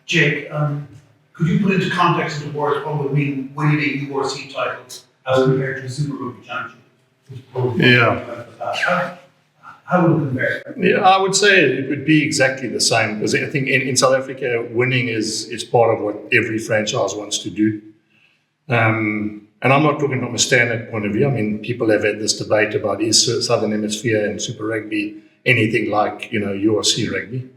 Jake, could you put into context of the words what would mean winning a URC title as compared to the Super Rugby Championship? Yeah. How would it compare? Yeah, I would say it would be exactly the same, because I think in South Africa, winning is part of what every franchise wants to do. And I'm not talking from a standard point of view. I mean, people have had this debate about is Southern Hemisphere and Super Rugby anything like, URC rugby.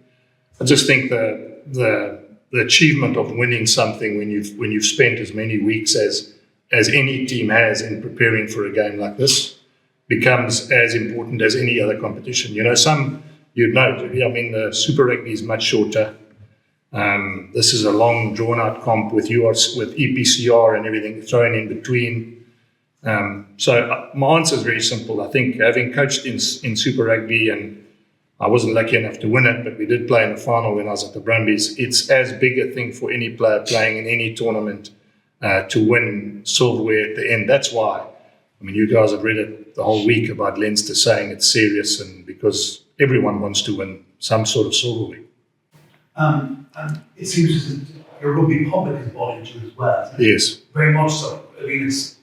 I just think the achievement of winning something when you've spent as many weeks as any team has in preparing for a game like this becomes as important as any other competition. The Super Rugby is much shorter. This is a long, drawn-out comp with EPCR and everything thrown in between. So my answer is very simple. I think having coached in Super Rugby, and I wasn't lucky enough to win it, but we did play in the final when I was at the Brumbies, it's as big a thing for any player playing in any tournament to win silverware at the end. That's why. I mean, you guys have read it the whole week about Leinster saying it's serious, and because everyone wants to win some sort of silverware. And it seems as if your rugby public is bought into it as well. Isn't it? Yes. Very much so. I mean, it's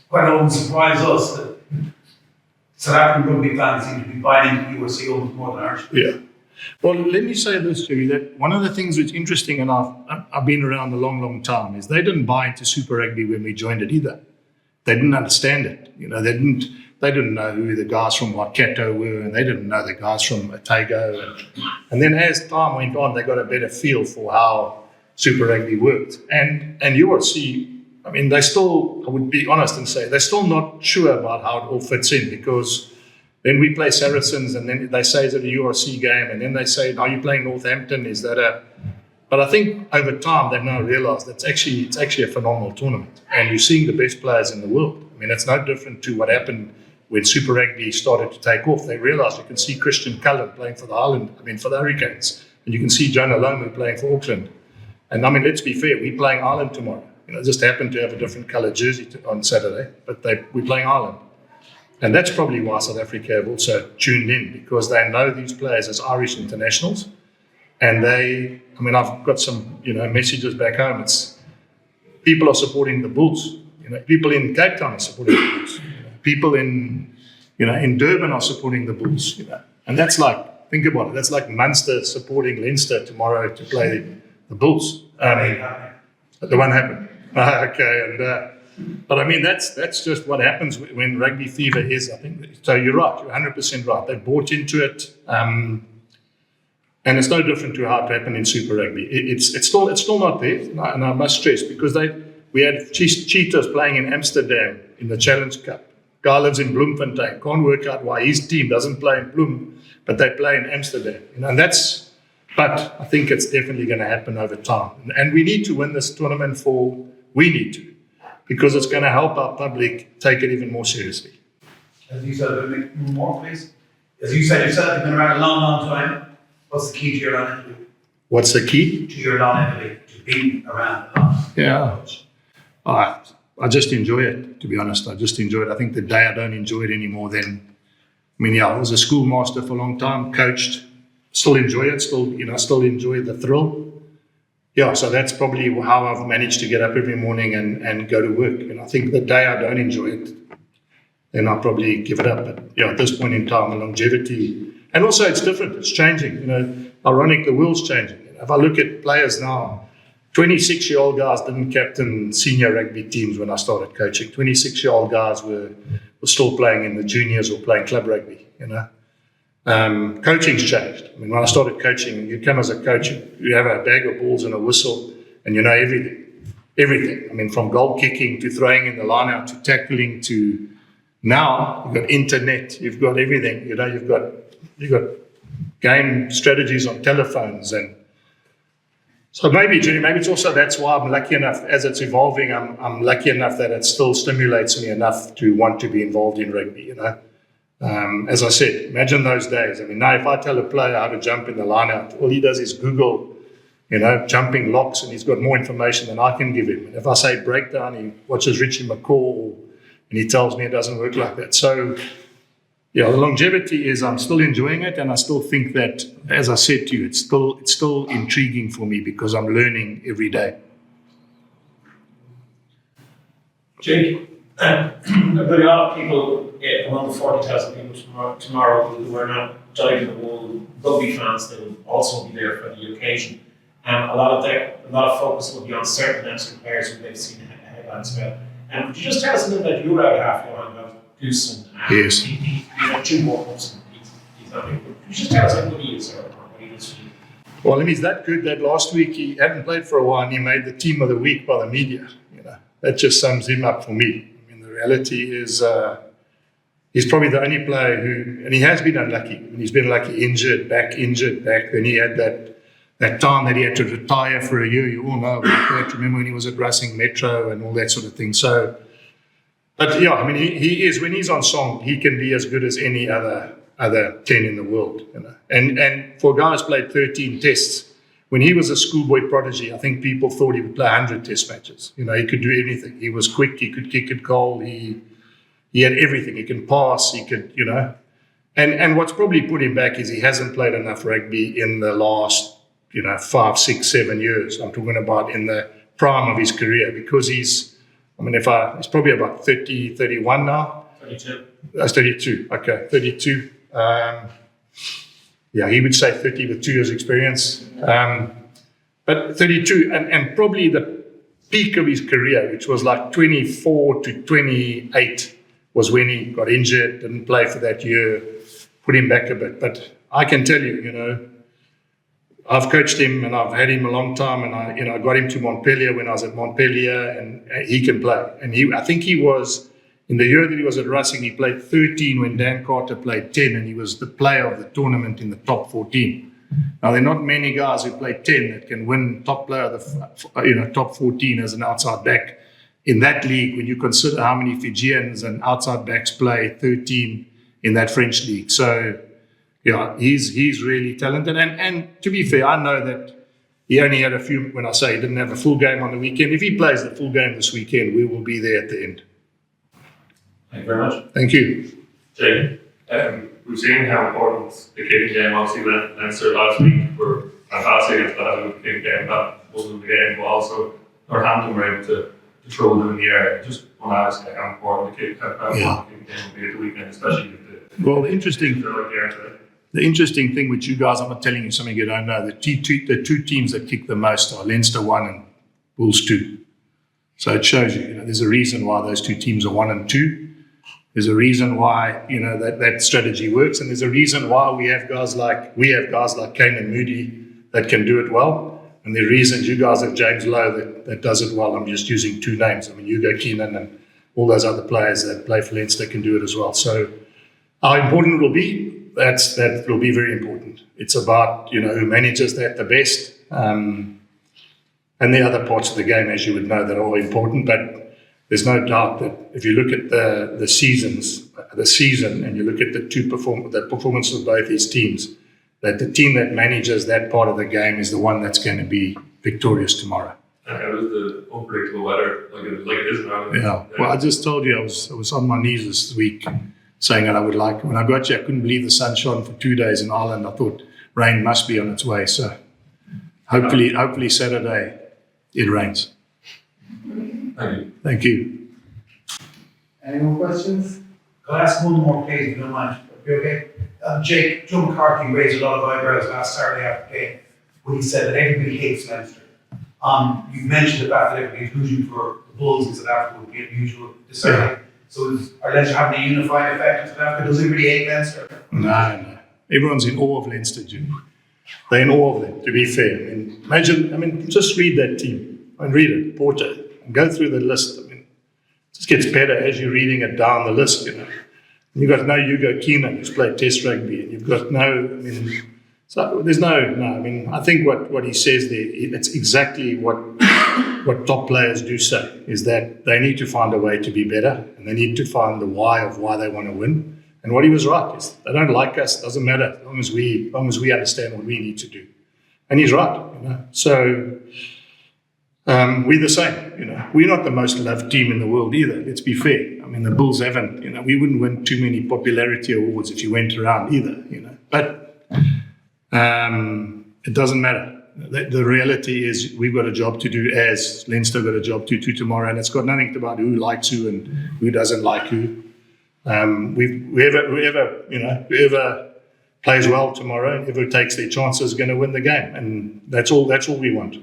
quite often surprised us that South African rugby fans seem to be buying into URC almost more than Irish. Yeah. Well, let me say this, Jerry, that one of the things that's interesting, and I've been around a long, long time, is they didn't buy into Super Rugby when we joined it either. They didn't understand it. They didn't know who the guys from Waikato were, and they didn't know the guys from Otago. And then as time went on, they got a better feel for how Super Rugby worked. And URC, I mean, I would be honest and say, they're still not sure about how it all fits in, because then we play Saracens, and then they say, is it a URC game? And then they say, are you playing Northampton? Is that a... But I think over time, they've now realized that it's actually a phenomenal tournament. And you're seeing the best players in the world. I mean, it's no different to what happened when Super Rugby started to take off. They realized you can see Christian Cullen playing for the Hurricanes. And you can see Jonah Lomu playing for Auckland. And I mean, let's be fair, we're playing Ireland tomorrow. Just happen to have a different coloured jersey on Saturday, but we're playing Ireland. And that's probably why South Africa have also tuned in, because they know these players as Irish internationals. And I've got some, messages back home. It's people are supporting the Bulls. People in Cape Town are supporting the Bulls. People in Durban are supporting the Bulls. And that's like, think about it. That's like Munster supporting Leinster tomorrow to play the Bulls. The one happened. Okay, but I mean that's just what happens when rugby fever is. I think so. You're right. You're 100% right. They bought into it. And it's no different to how it happened in Super Rugby. It's still not there, and I must stress, because we had Cheetahs playing in Amsterdam in the Challenge Cup. Guy lives in Bloemfontein. Can't work out why his team doesn't play in Bloem, but they play in Amsterdam. And but I think it's definitely going to happen over time. And we need to win this tournament because it's going to help our public take it even more seriously. As you said, more, please. As you said yourself, you've been around a long, long time. What's the key to your longevity? What's the key? To your longevity, to being around a long. Yeah. I just enjoy it, to be honest. I just enjoy it. I think the day I don't enjoy it anymore, I was a schoolmaster for a long time, coached, still enjoy it, still enjoy the thrill. Yeah, so that's probably how I've managed to get up every morning and go to work. And I think the day I don't enjoy it, then I'll probably give it up. But at this point in time, the longevity... And also it's different, it's changing. Ironic, the world's changing. If I look at players now, 26-year-old guys didn't captain senior rugby teams when I started coaching. 26-year-old guys were still playing in the juniors or playing club rugby, Coaching's changed. I mean, when I started coaching, you come as a coach, you have a bag of balls and a whistle, and you know everything. Everything. I mean, from goal kicking to throwing in the line out to tackling to now, you've got internet, you've got everything, you've got game strategies on telephones. And so maybe it's also that's why I'm lucky enough, as it's evolving, I'm lucky enough that it still stimulates me enough to want to be involved in rugby, As I said, imagine those days. I mean, now if I tell a player how to jump in the line out, all he does is Google, jumping locks, and he's got more information than I can give him. And if I say breakdown, he watches Richie McCaw, and he tells me it doesn't work like that. So yeah, the longevity is I'm still enjoying it, and I still think that, as I said to you, it's still intriguing for me because I'm learning every day. Jake, there'll be a lot of people, around the 40,000 people tomorrow who are not diving the wall rugby fans. They will also be there for the occasion. A lot of focus will be on certain Leinster players who they've seen headlines about. Could you just tell us a little bit? You were out half, Johan, about Goose and Yes. he had 2 more cups and he's not big. Could you just tell us what he is or what he does for you? Well, he's that good that last week he hadn't played for a while and he made the team of the week by the media. That just sums him up for me. I mean, the reality is he's probably the only player who, and he has been unlucky. He's been lucky, injured back. Then he had that time that he had to retire for a year. You all know about that. Remember when he was at Racing Metro and all that sort of thing. So, but yeah, I mean, he is, when he's on song, he can be as good as any other 10 in the world. And for a guy who's played 13 tests, when he was a schoolboy prodigy, I think people thought he would play 100 test matches. He could do anything. He was quick. He could kick it goal. He had everything. He can pass. He could, And what's probably put him back is he hasn't played enough rugby in the last, 5, 6, 7 years. I'm talking about in the prime of his career, because he's probably about 30, 31 now. 32. That's 32. Okay, 32. Yeah, he would say 30 with 2 years experience. But 32, and probably the peak of his career, which was like 24 to 28, was when he got injured, didn't play for that year, put him back a bit. But I can tell you, I've coached him and I've had him a long time, and I got him to Montpellier when I was at Montpellier, and he can play. And I think he was, in the year that he was at Racing, he played 13 when Dan Carter played 10, and he was the player of the tournament in the top 14. Now, there are not many guys who play 10 that can win top player of the top 14 as an outside back in that league, when you consider how many Fijians and outside backs play 13 in that French league. So, yeah, he's really talented. And to be fair, I know that he only had a few, when I say he didn't have a full game on the weekend. If he plays the full game this weekend, we will be there at the end. Thank you very much. Thank you. Jake, we've seen how important the kicking game, obviously Leinster last week were fantastic against the Glasgow kicking game. That wasn't the game, but also Northampton were able to throw them in the air. I just want to ask how important the kicking game will be at the weekend, especially if the interesting thing with you guys, I'm not telling you something you don't know, the two teams that kick the most are Leinster 1 and Bulls 2. So it shows you, there's a reason why those two teams are 1 and 2. There's a reason why, that strategy works, and there's a reason why we have guys like Kane and Moody that can do it well, and the reasons you guys have James Lowe that does it well. I'm just using 2 names. I mean, Hugo Keenan and all those other players that play for Leinster can do it as well. So how important it will be, that will be very important. It's about, who manages that the best, and the other parts of the game, as you would know, that are all important. But there's no doubt that if you look at the season, and you look at the performance of both these teams, that the team that manages that part of the game is the one that's going to be victorious tomorrow. And how is the unpredictable weather like it is now? Yeah. Well, I just told you I was on my knees this week saying that I would like, when I got here, I couldn't believe the sun shone for 2 days in Ireland. I thought rain must be on its way. So hopefully Saturday it rains. Thank you. Thank you. Any more questions? Can I ask one more, please, if you don't mind? You okay? Jake, Joe McCarthy raised a lot of eyebrows last Saturday after the game when he said that everybody hates Leinster. You mentioned the fact that everybody's rooting for the Bulls in South Africa would be unusual this Saturday. So are Leinster having a unifying effect in South Africa? Does everybody hate Leinster? No. Everyone's in awe of Leinster, Jim. They're in awe of them, to be fair. Just read that team. Read it, Porter, and go through the list. It just gets better as you're reading it down the list, You've got no Hugo Keenan, who's played Test rugby, and you've got so there's I think what he says there, it's exactly what top players do say, is that they need to find a way to be better, and they need to find the why of why they want to win. And what he was right is, they don't like us, doesn't matter, as long as we understand what we need to do. And he's right, So We're the same, you know. We're not the most loved team in the world either. Let's be fair. I mean, the Bulls haven't, you know. We wouldn't win too many popularity awards if you went around either, you know. But it doesn't matter. The reality is we've got a job to do, as Leinster got a job to do tomorrow, and it's got nothing to do about who likes who and who doesn't like who. Whoever plays well tomorrow, whoever takes their chances, is going to win the game, and that's all we want.